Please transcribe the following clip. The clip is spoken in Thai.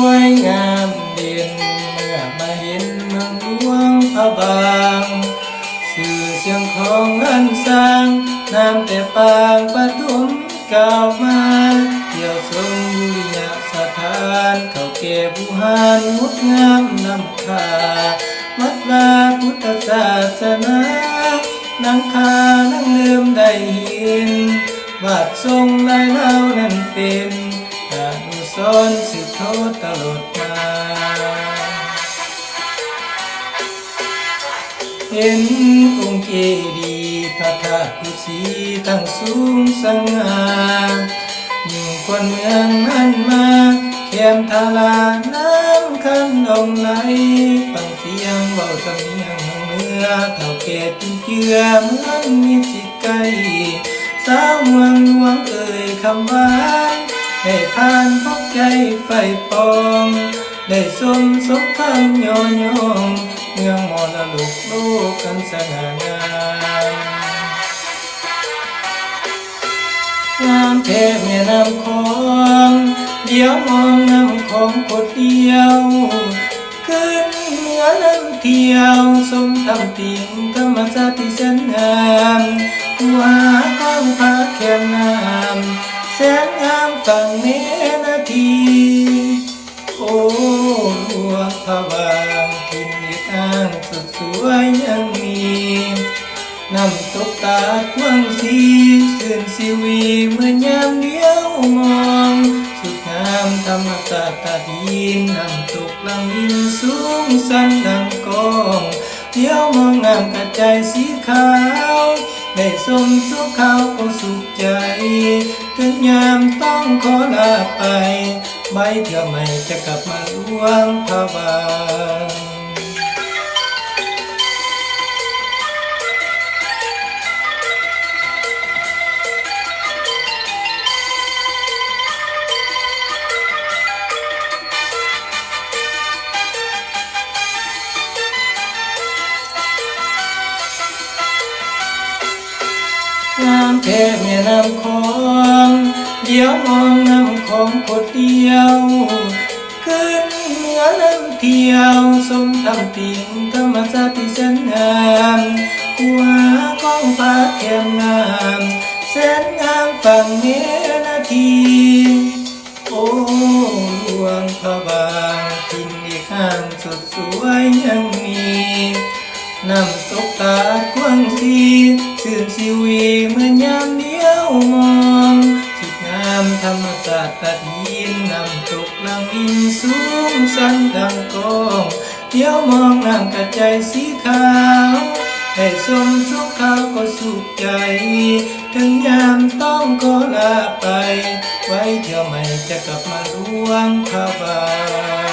วยงามเด่นเมื่อมาเห็นเมืองหลวงพระบางชื่อเสียงของอันสร้างน้ำแต่ปางปฐุมกล่าวมาเที่ยวชมบุรีสถานเขาแก่ผู้หานงดงามนำค่าวัดวาพุทธศาสนานังคานังเลื่อมได้เห็นวาดทรงลายเล่านั้นเป็นอนุสรณ์สืบทอดตลอดมาเห็นองค์เจดีย์พระธาตุกุศิตั้งสูงสง่ายิ่งคนเมืองนั้นมาแคมทาราน้ำคันนองไหลฟังเสียงเบาสำเนียงเมื่อเท่าแก่ติเจือเหมือนมีจิตไกลสาวเมืองหลวงเอ่ยคำหวานให้ผ่านพบใจไฟปองได้สมคำย่อยองเมืองมรดกโลกกันสง่างามงามแท้แม่น้ำคองเดี๋ยวมองน้ำของกดเดียวขึ้นเหนือน้ำเที่ยวสมทำติ่งธรรมชาติที่แสนงามหัวก้องพระแก้มน้ำแสนงามฝั่งเมนาทีโอ้หลวงพระบางทินอีกอ้างสุดสวยยังมีน้ำตกตาดวงสีสื่นสิวีเมื่อยามเดียวมองสุดงามธรรมศาสตร์ตาดินน้ำตกลังอินสูงสันดังกองเดียวมองงามกระจายสีขาวได้สมสุขเขาก็สุขใจถึงยามต้องขอลาไปไว้เที่ยวใหม่จะกลับมาหลวงพระบางงามแท้แม่น้ำคองเดี๋ยวมองน้ำของคนเดียวขึ้นเหนือน้ำเที่ยวสมทำติ่งธรรมชาติที่แสนงามหัวก้องพระแก้มน้ำแสนงามฝั่งเมนาทีโอ้หลวงพระบางทินอีกข้างสดสวยยังมีน้ำตกตาดกว้างสีสื่นสิวีเมื่อยามเดียวมองสุดงามธรรมศาสตร์ตาดินน้ำตกลังอินสูงสันดังกองเดียวมองน้ำกระจายสีขาวให้สมสุขเขาก็สุขใจถึงยามต้องขอลาไปไว้เที่ยวใหม่จะกลับมาหลวงพระบาง